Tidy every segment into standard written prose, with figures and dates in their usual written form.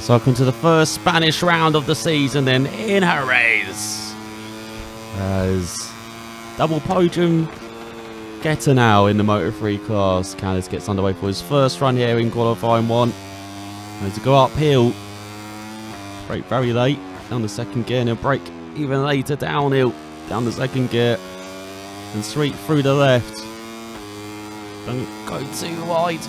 Let's welcome to the first Spanish round of the season then in Jerez. As double podium getter now in the Moto3 class. Callis gets underway for his first run here in qualifying one. As to go uphill, brake very late down the second gear, and he'll brake even later downhill, down the second gear, and sweep through the left. Don't go too wide.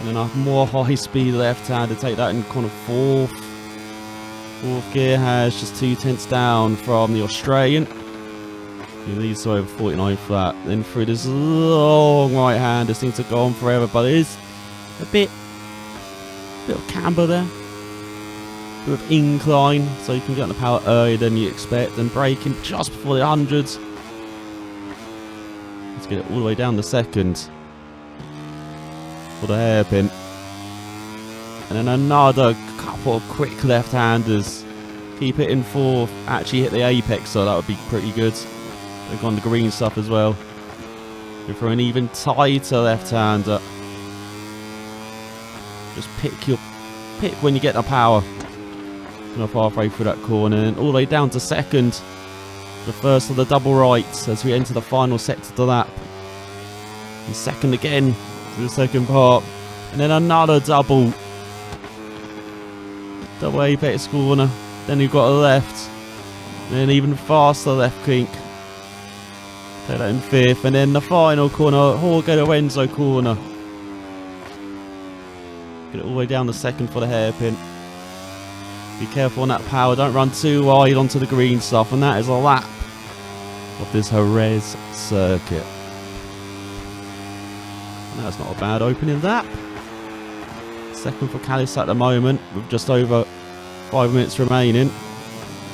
And enough more high speed left hand to take that in corner fourth. Fourth gear has just 2/10 down from the Australian. He leads to over 49 flat. Then through this long right hand, this seems to go on forever, but it is a bit of camber there. A bit of incline, so you can get on the power earlier than you expect, and braking just before the hundreds. Let's get it all the way down the second for the hairpin. And then another couple of quick left-handers. Keep it in fourth. Actually hit the apex, so that would be pretty good. They've gone the green stuff as well. Go for an even tighter left-hander. Just pick when you get the power. Kind of halfway through that corner, and all the way down to second. The first of the double rights as we enter the final sector of the lap. And second again to the second part, and then another double apex corner. Then you've got a left, and then even faster left kink. Take that in fifth, and then the final corner, Jorge Lorenzo corner. Get it all the way down the second for the hairpin. Be careful on that power, don't run too wide onto the green stuff, and that is a lap of this Jerez circuit. And that's not a bad opening lap. Second for Callis at the moment, with just over 5 minutes remaining.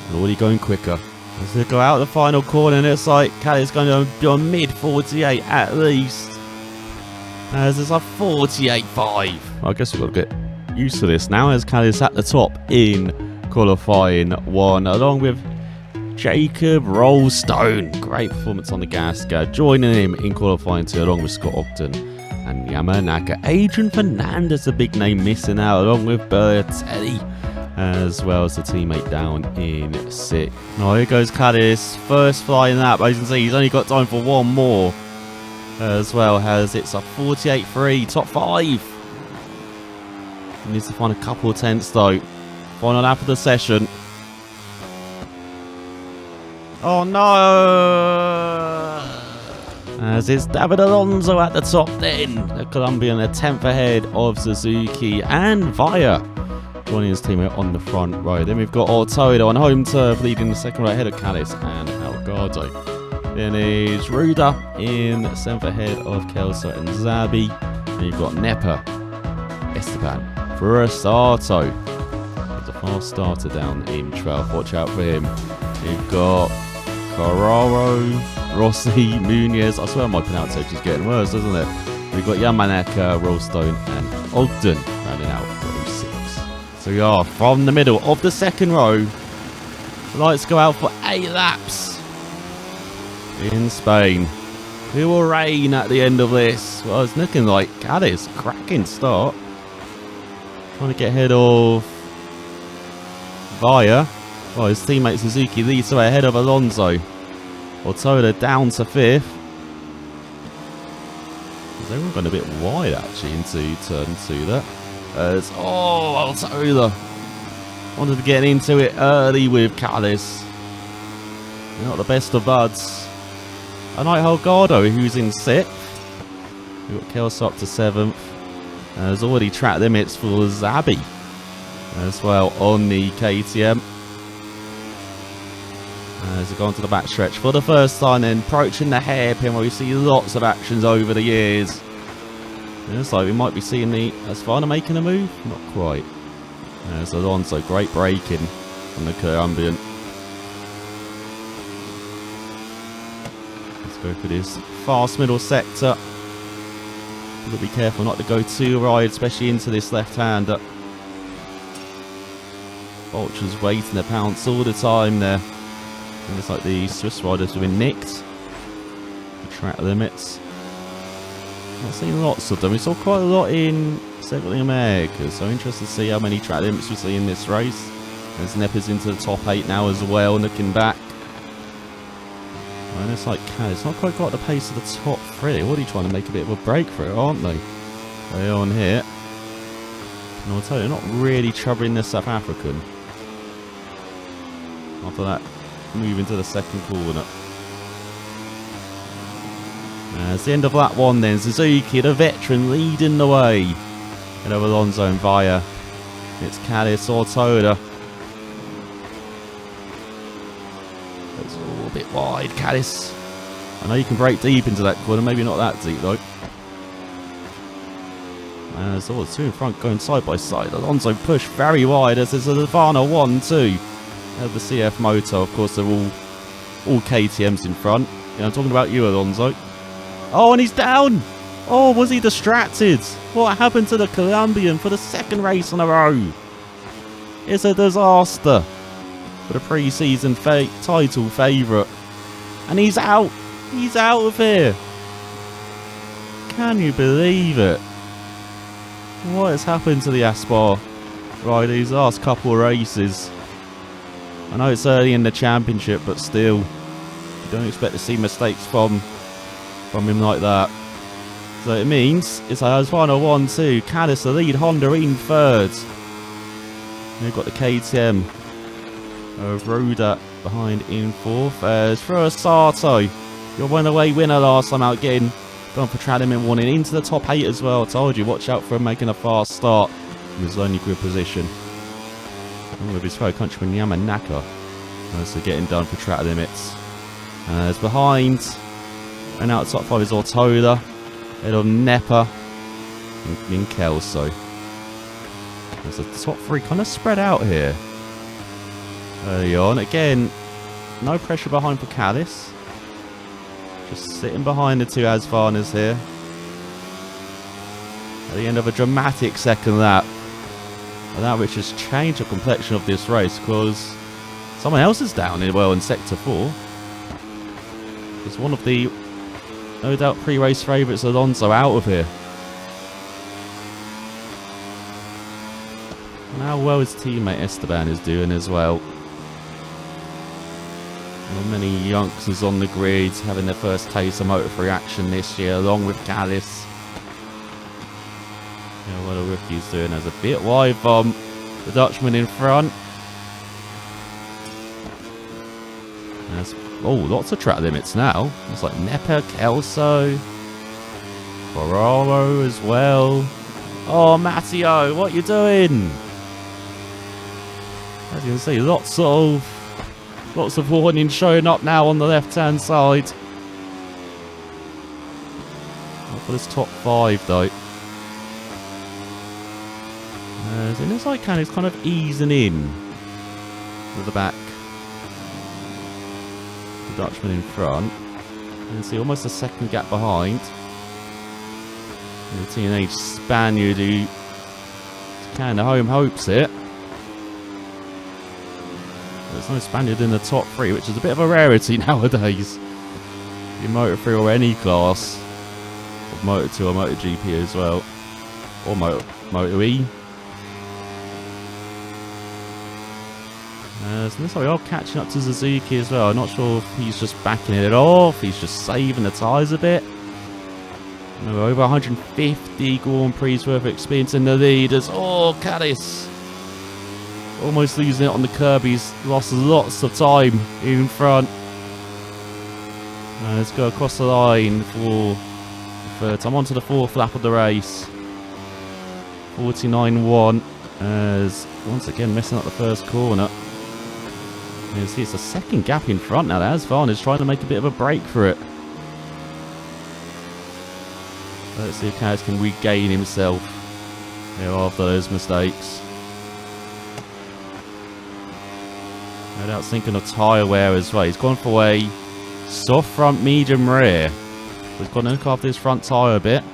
And already going quicker. As they go out the final corner, and it's like Callis going to be on mid 48 at least. As it's a 48.5. I guess we've got to get used to this now, as Callis at the top in qualifying one, along with Jacob Rollstone. Great performance on the gas guard, joining him in qualifying two, along with Scott Ogden and Yamanaka. Adrian Fernandez, a big name missing out, along with Bertelli, as well as the teammate down in sixth. Now here goes Callis, first flying lap. As you can see, he's only got time for one more, as well as it's a 48.3, top 5. He needs to find a couple of tenths though. Final lap of the session. Oh no! As it's David Alonso at the top then. The Colombian a 10th ahead of Suzuki and Vaya, joining his teammate on the front row. Then we've got Ortodo on home turf leading the second row ahead of Callis and Algado. Then is Ruda in 7th ahead of Kelso and Zabi. And you've got Nepa, Esteban, Furasato. There's a fast starter down in 12th. Watch out for him. You've got Carraro, Rossi, Munoz. I swear my pronunciation's getting worse, doesn't it? We've got Yamanaka, Rollstone, and Ogden rounding out row 6. So we are from the middle of the second row. The lights go out for 8 laps in Spain. Who will reign at the end of this? Well, it's looking like Callis. Cracking start. Trying to get ahead of Vaya. Well, his teammate Suzuki leads the way ahead of Alonso. Ortoda down to 5th. Everyone gone a bit wide actually into turn 2 there. Ortoda wanted to get into it early with Callis. Not the best of buds. And Holgado, who's in 6th. We've got Kelso up to 7th. There's already track limits for Zabi as well on the KTM. As we go onto the backstretch for the first time, then approaching the hairpin where we see lots of actions over the years. It looks like we might be seeing the Asfana making a move. Not quite. There's Alonso, great braking on the Colombian. Let's go for this fast middle sector. Got to be careful not to go too wide, especially into this left-hander. Vulture's waiting to pounce all the time there. It looks like the Swiss riders have been nicked. The track limits. Not seen lots of them. We saw quite a lot in Central America, so interested to see how many track limits we see in this race. As Nepper's into the top 8 now as well, looking back. And it's like, it's not quite got the pace of the top 3. They're already trying to make a bit of a break for it, aren't they? They're on here. And I'll tell you, they're not really troubling the South African. After that, move into the second corner. It's the end of that one then. Suzuki, the veteran, leading the way. And over Alonso and Via. It's Callis or Toda. It's all a bit wide, Callis. I know you can break deep into that corner, maybe not that deep though. As all the two in front going side by side. Alonso pushed very wide as there's a Nirvana 1-2. Of the CF Moto, of course, they're all KTMs in front. Yeah, I'm talking about you, Alonso. Oh, and he's down! Oh, was he distracted? What happened to the Colombian for the second race in a row? It's a disaster for the pre-season title favourite. And he's out! He's out of here! Can you believe it? What has happened to the Aspar right these last couple of races? I know it's early in the championship, but still, you don't expect to see mistakes from him like that. So it means it's a final 1-2. Callis the lead, Honda in third. They've got the KTM of Ruda behind in fourth. As for Sato, your one-away winner last time out, getting gone for track limit warning into the top 8 as well. I told you, watch out for him making a fast start in his only good position. With his fellow countryman Yamanaka. So getting done for track limits. As behind and out top 5 is Ortoda, head of Nepper and Kelso. There's the top 3 kind of spread out here. Early on, again, no pressure behind for Callis. Just sitting behind the two Asvanas here. At the end of a dramatic second lap. And that which has changed the complexion of this race, because someone else is down in sector 4. It's one of the no doubt pre-race favourites, Alonso, out of here. And how well his teammate Esteban is doing as well. Not many youngsters on the grid having their first taste of Moto3 action this year, along with Callis. Yeah, what the rookie's doing as a bit wide bomb. The Dutchman in front. There's, lots of track limits now. It's like Nepper, Kelso, Ferraro as well. Oh, Matteo, what you doing? As you can see, lots of warning showing up now on the left-hand side. Not for this top 5 though. It looks like Canny's kind of easing in to the back. The Dutchman in front. You can see almost a second gap behind. And the teenage Spaniard who kind of home hopes it. There's no Spaniard in the top 3, which is a bit of a rarity nowadays. In Moto3 or any class. Of Moto2 or MotoGP as well. Or Moto E. So looks like we are catching up to Suzuki as well. I'm not sure if he's just backing it off, he's just saving the tyres a bit. We're over 150 Grand Prix worth of experience in the leaders. Oh, Callis! Almost losing it on the curb. He's lost lots of time in front. Let's go across the line for the third time. Onto the 4th lap of the race. 49.1 as once again messing up the first corner. You see it's a second gap in front now. Asvan is trying to make a bit of a break for it. Let's see if Kaz can regain himself after those mistakes. No doubt thinking of tyre wear as well. He's gone for a soft front, medium rear. He's got to look after his front tyre a bit.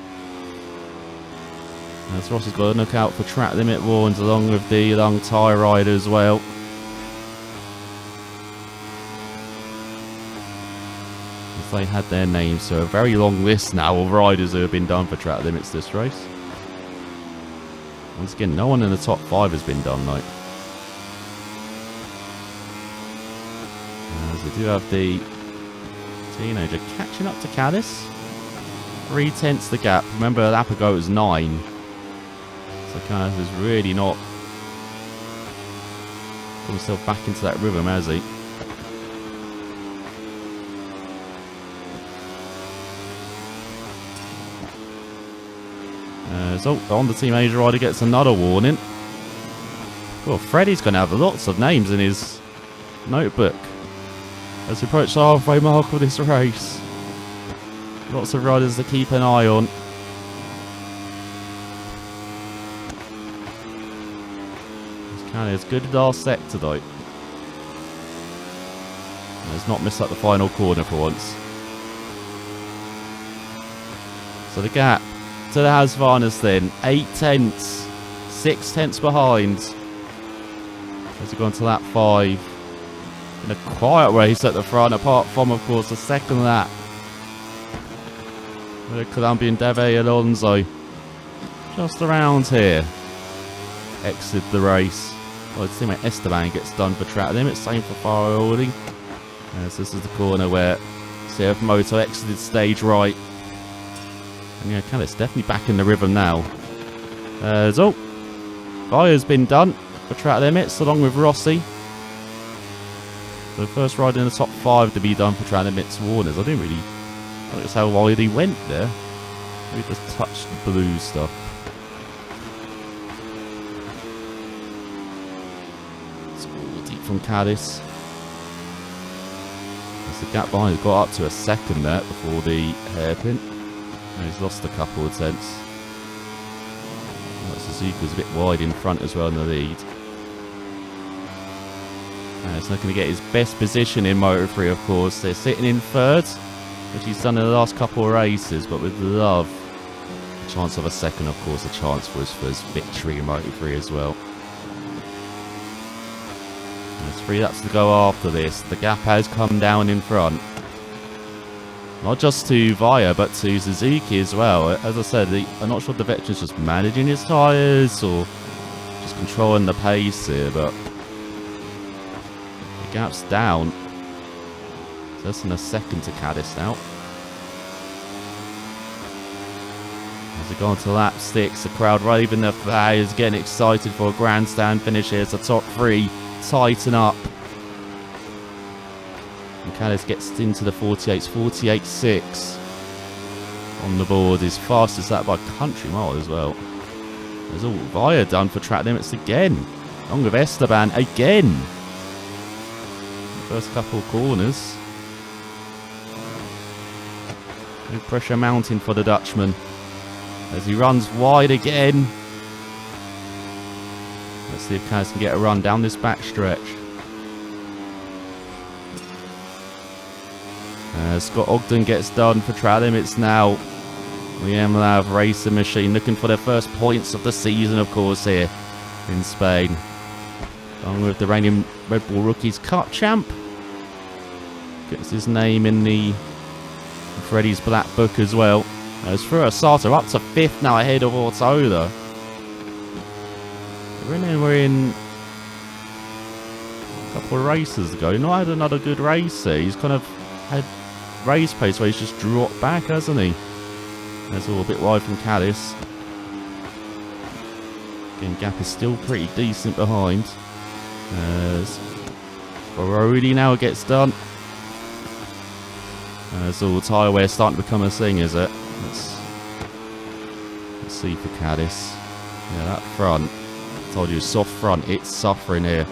As Ross has got to look out for track limit warnings along with the long tyre rider as well. As they had their names, so a very long list now of riders who have been done for track limits this race. Once again, no one in the top 5 has been done, though. As we do have the teenager catching up to Caddis. 3/10 the gap. Remember, a lap ago it was 9. So Caddis is really not put himself back into that rhythm, has he? So the Honda teenager rider gets another warning. Well, Freddie's going to have lots of names in his notebook as we approach the halfway mark of this race. Lots of riders to keep an eye on. It's good last sector though. He's not missed up the final corner for once. So the gap to the Husqvarnas then, 8/10, 6/10 behind. As we go on to lap 5. In a quiet race at the front, apart from, of course, the second lap. The Colombian Dave Alonso just around here. Exited the race. Well, his teammate Esteban gets done for track limits, same for fire holding. As this is the corner where CF Moto exited stage right. And yeah, Caddis definitely back in the rhythm now. So, Vire's been done for track limits along with Rossi. The first rider in the top 5 to be done for track limits, Warners. I didn't really notice how wide he went there. Maybe just touched the blue stuff. It's all deep from Caddis. As the gap behind has got up to a second there before the hairpin. And he's lost a couple of tenths. Suzuka's a bit wide in front as well in the lead. And he's not going to get his best position in Moto3, of course. They're sitting in 3rd, which he's done in the last couple of races, but with love. A chance of a second, of course, a chance for his victory in Moto3 as well. There's 3 laps to go after this. The gap has come down in front. Not just to Via, but to Suzuki as well. As I said, I'm not sure if the veteran's just managing his tyres or just controlling the pace here, but the gap's down. So less than a second to Caddis now. As we go on to lap 6, the crowd waving their flags, getting excited for a grandstand finish here. As the top 3 tighten up. And Caddis gets into the 48s, 48.6 on the board. His fastest lap by country mile as well. There's all Via done for track limits again. Along with Esteban again. First couple of corners. No pressure mounting for the Dutchman. As he runs wide again. Let's see if Caddis can get a run down this back stretch. Scott Ogden gets done for track limits now. Liam Lav Racing Machine looking for their first points of the season, of course, here in Spain. Along with the reigning Red Bull Rookies Cup champ. Gets his name in the Freddie's Black Book as well. As for Sato up to 5th now ahead of Ortola. We're in a couple of races ago. Not had another good race here. He's kind of had race pace where he's just dropped back, hasn't he? That's all a bit wide from Caddis. Again, gap is still pretty decent behind. As Barodi now gets done. So the tyre wear starting to become a thing, is it? Let's see for Caddis. Yeah, that front. I told you, soft front. It's suffering here.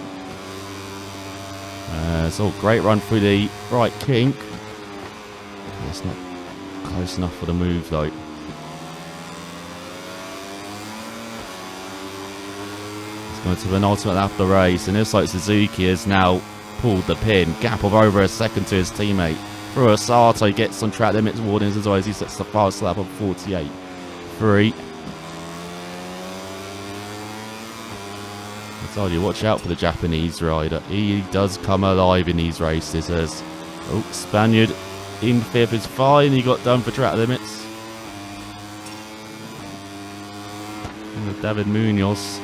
So great run through the right kink. It's not close enough for the move though. It's going to the penultimate lap of the race, and it looks like Suzuki has now pulled the pin. Gap of over a second to his teammate. Through Sato gets on track limits warnings as always. He sets the fast lap of 48.3. I told you, watch out for the Japanese rider. He does come alive in these races. As Spaniard in 5th is fine. He got done for track limits. And with David Munoz.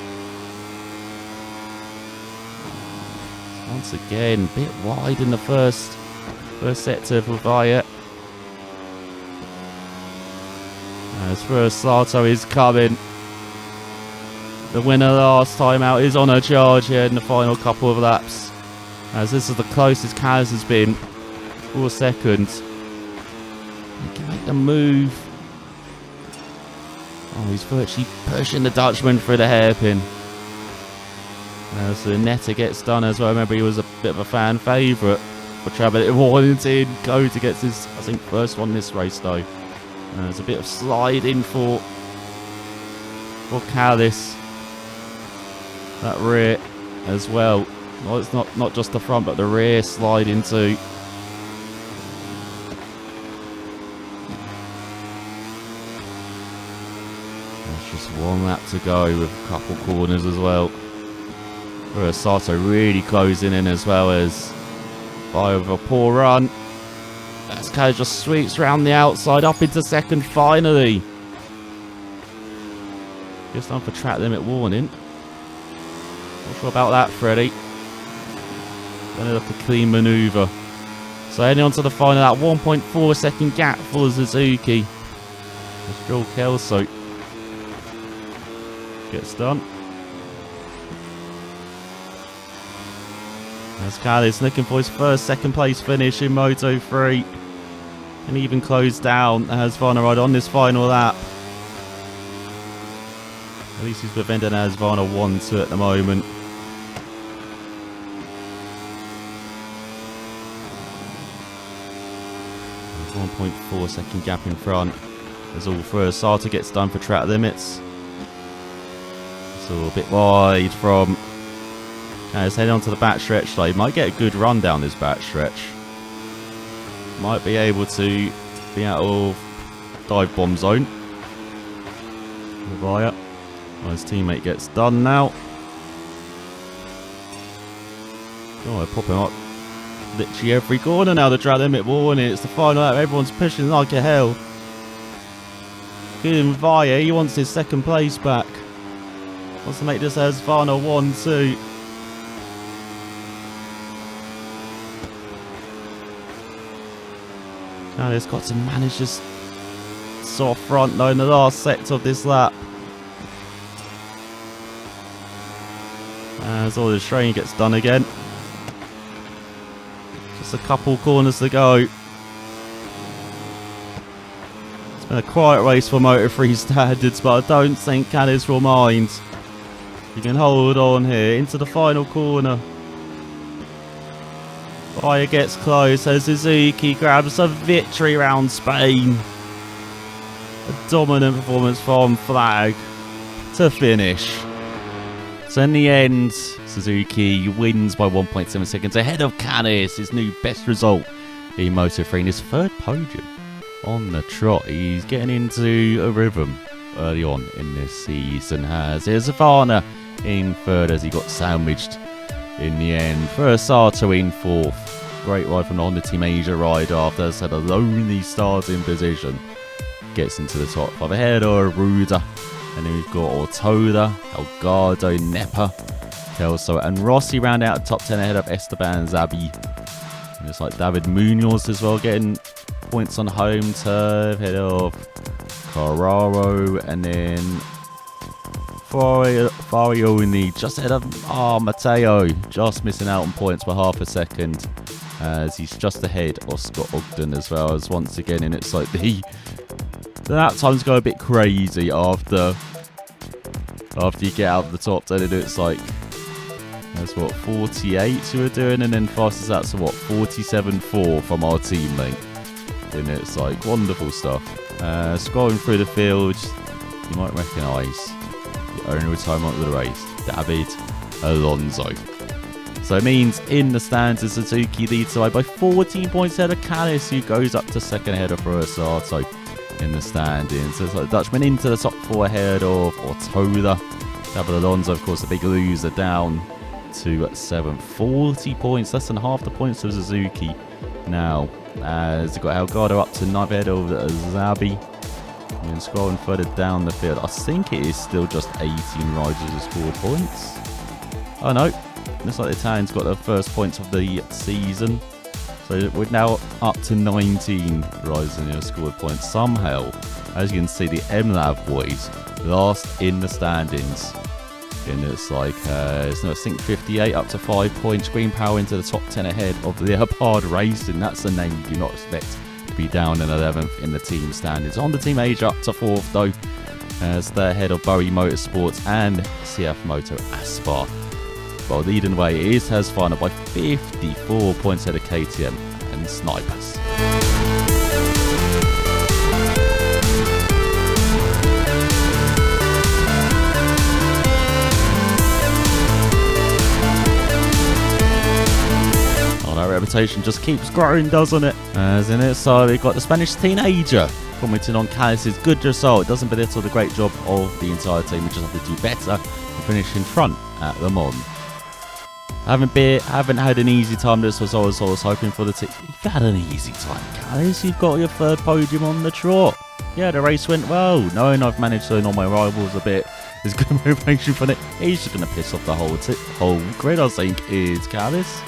Once again, a bit wide in the first sector for Via. As first Sato is coming. The winner last time out is on a charge here in the final couple of laps. As this is the closest Kaz has been for a second. He can make the move. Oh, he's virtually pushing the Dutchman through the hairpin. So Netta gets done as well. Remember, he was a bit of a fan favourite for Travis Warrington. Cody gets his, I think, first one this race though. There's a bit of sliding for Callis. That rear as well. Well, it's not just the front, but the rear sliding too. There's just one lap to go with a couple corners as well. Sato really closing in as well as Via with a poor run. As Kaz just sweeps around the outside up into second finally. Just on for track limit warning. Not sure about that, Freddie. Gonna look a clean manoeuvre. So heading on to the final, that 1.4 second gap for Suzuki. As Joel Kelso gets done. As Callis looking for his first second place finish in Moto 3. And even closed down as Varner ride on this final lap. At least he's prevented as Varner 1-2 at the moment. There's 1.4 second gap in front. As all first Sato gets done for track limits. So a bit wide from. Let's head on to the back stretch though. He might get a good run down this back stretch. Might be able to be out of dive bomb zone. Via. Well, his teammate gets done now. Oh, they're popping up literally every corner now. The track limit warning. It's the final lap. Everyone's pushing like a hell. Good Via. He wants his second place back. Wants to make this as final 1-2. Now he's got to manage this soft front though in the last sector of this lap. As all the strain gets done again. Just a couple corners to go. It's been a quiet race for Moto 3 standards, but I don't think Callis will mind. You can hold on here into the final corner. Via gets close as Suzuki grabs a victory around Spain. A dominant performance from Flag to finish. So in the end, Suzuki wins by 1.7 seconds ahead of Canis, his new best result in Moto 3 and his third podium on the trot. He's getting into a rhythm early on in this season. Here's Varner in third as he got sandwiched in the end. First Sato in fourth. Great ride from the Honda Team Asia ride after had a lonely starting position. Gets into the top 5 ahead of Ruda. And then we've got Ortoda, Elgado, Nepa, Kelso and Rossi round out the top 10 ahead of Esteban Zabi. And it's like David Munoz as well getting points on home turf ahead of Carraro and then Farioni just ahead of Matteo, just missing out on points by half a second as he's just ahead of Scott Ogden as well. As once again, and it's like the lap times go a bit crazy after you get out of the top 10, and it's like that's what 48 you were doing, and then fastest out to what 47.4 from our teammate, and it's like wonderful stuff. Scrolling through the field, you might recognise the only retirement of the race, David Alonso. So it means in the stands, Suzuki leads the way by 14 points ahead of Callis, who goes up to second ahead of Rossato in the standings. So it's like the Dutchman into the top 4 ahead of Ortola. David Alonso, of course, the big loser, down to 7th. 40 points, less than half the points of Suzuki now As we've got Elgato up to 9th ahead of Zabi. And scrolling further down the field, I think it is still just 18 riders who scored points. Oh no, looks like the Italians got their first points of the season. So we're now up to 19 riders who have scored points somehow. As you can see, the MLAV boys last in the standings. And it's like, it's now Sync 58 up to 5 points. Green Power into the top 10 ahead of Leopard Racing. That's the name you do not expect to be down in 11th in the team standings. On the Team Asia up to 4th though, as they're ahead of Bowie Motorsports and CF Moto Aspar. Well, leading the way is Husky by 54 points ahead of KTM and Snipers. Our reputation just keeps growing, doesn't it? As in it, so we've got the Spanish teenager commenting on Callis's good result. It doesn't belittle the great job of the entire team. We just have to do better and finish in front at Le Mans. Haven't had an easy time. This was always I was hoping for the team. You've had an easy time, Callis. You've got your third podium on the trot. Yeah, the race went well. Knowing I've managed to annoy my rivals a bit is good motivation for it. He's just going to piss off the whole grid, I think, is Callis.